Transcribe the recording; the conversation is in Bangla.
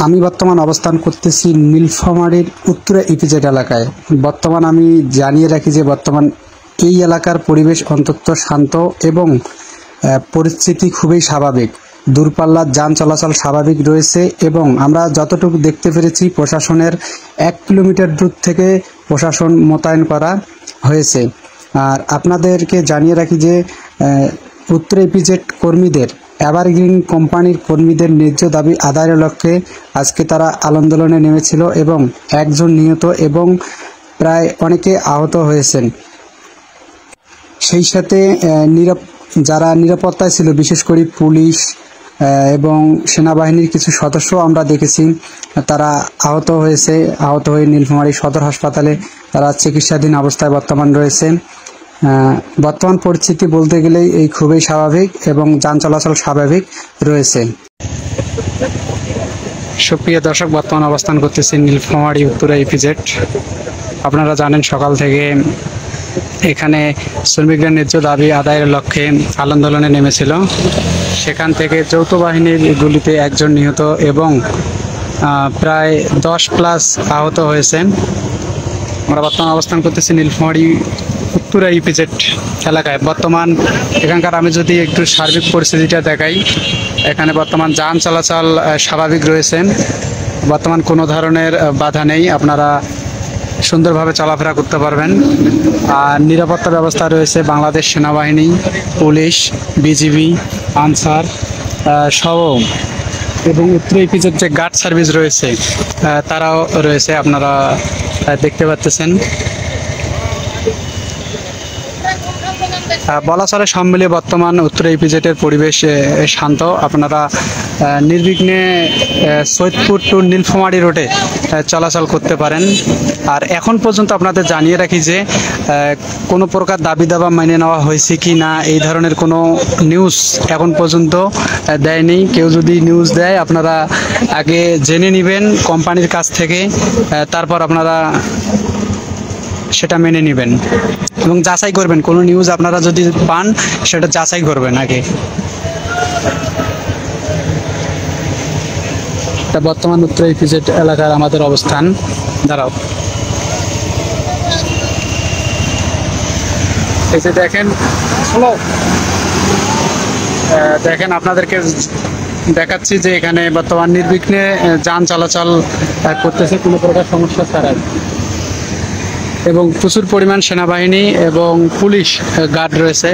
আমি বর্তমান অবস্থান করতেছি নীলফামারীর উত্তরা ইপিজেড এলাকায়। বর্তমান আমি জানিয়ে রাখি যে বর্তমান এই এলাকার পরিবেশ অত্যন্ত শান্ত এবং পরিস্থিতি খুবই স্বাভাবিক। দূরপাল্লার যান চলাচল স্বাভাবিক রয়েছে এবং আমরা যতটুকু দেখতে পেরেছি প্রশাসনের 1 কিলোমিটার দূর থেকে প্রশাসন মোতায়েন করা হয়েছে। আর আপনাদেরকে জানিয়ে রাখি যে উত্তরা ইপিজেড কর্মীদের এভারগ্রিন কোম্পানির কর্মীদের ন্যায্য দাবি আদায়ের লক্ষ্যে আজকে তারা আন্দোলনে নেমেছিল এবং একজন নিহত এবং প্রায় অনেকে আহত হয়েছেন। সেই সাথে যারা নিরাপত্তায় ছিল, বিশেষ করে পুলিশ এবং সেনাবাহিনীর কিছু সদস্য আমরা দেখেছি তারা আহত হয়ে নীলফামারী সদর হাসপাতালে তারা চিকিৎসাধীন অবস্থায় বর্তমান রয়েছে। বর্তমান পরিস্থিতি বলতে গেলেই এই খুবই স্বাভাবিক এবং যান চলাচল স্বাভাবিক রয়েছে। সুপ্রিয় দর্শক, বর্তমান অবস্থান করতেছি নীলফামারী উত্তরা ইপিজেড। আপনারা জানেন সকাল থেকে এখানে শ্রমিকদের ন্যায্য দাবি আদায়ের লক্ষ্যে আন্দোলনে নেমেছিল। সেখান থেকে যৌথ বাহিনীর গুলিতে একজন নিহত এবং প্রায় 10+ আহত হয়েছেন। আমরা বর্তমান অবস্থান করতেছি নীলফামারী উত্তরা ইপিজেড এলাকায়। বর্তমান এখানকার আমি যদি একটু সার্বিক পরিস্থিতিটা দেখাই, এখানে বর্তমান যান চলাচল স্বাভাবিক রয়েছে। বর্তমান কোনো ধরনের বাধা নেই, আপনারা সুন্দরভাবে চলাফেরা করতে পারবেন। আর নিরাপত্তা ব্যবস্থা রয়েছে বাংলাদেশ সেনাবাহিনী, পুলিশ, বিজিবি, আনসার সহ এবং উত্তরা ইপিজেড যে গার্ড সার্ভিস রয়েছে তারাও রয়েছে, আপনারা দেখতে পাচ্ছেন। বলা চলে সব মিলিয়ে বর্তমান উত্তরা ইপিজেডের পরিবেশ শান্ত। আপনারা নির্বিঘ্নে সৈয়দপুর টু নীলফামারী রোডে চলাচল করতে পারেন। আর এখন পর্যন্ত আপনাদের জানিয়ে রাখি যে কোনো প্রকার দাবি দাবা মেনে নেওয়া হয়েছে কি না এই ধরনের কোনো নিউজ এখন পর্যন্ত দেয়নি। কেউ যদি নিউজ দেয় আপনারা আগে জেনে নেবেন কোম্পানির কাছ থেকে, তারপর আপনারা সেটা মেনে নেবেন এবং যাচাই করবেন। কোনো নিউজ আপনারা যদি পান সেটা যাচাই করবেন আগে। এটা বর্তমান উত্তরা ইপিজেড এলাকার আমাদের অবস্থান। দাঁড়াও, এই যে দেখেন আপনাদেরকে দেখাচ্ছি যে এখানে বর্তমান নির্বিঘ্নে যান চলাচল করতেছে কোনো প্রকার সমস্যা ছাড়াই এবং প্রচুর পরিমাণ সেনাবাহিনী এবং পুলিশ গার্ড রয়েছে।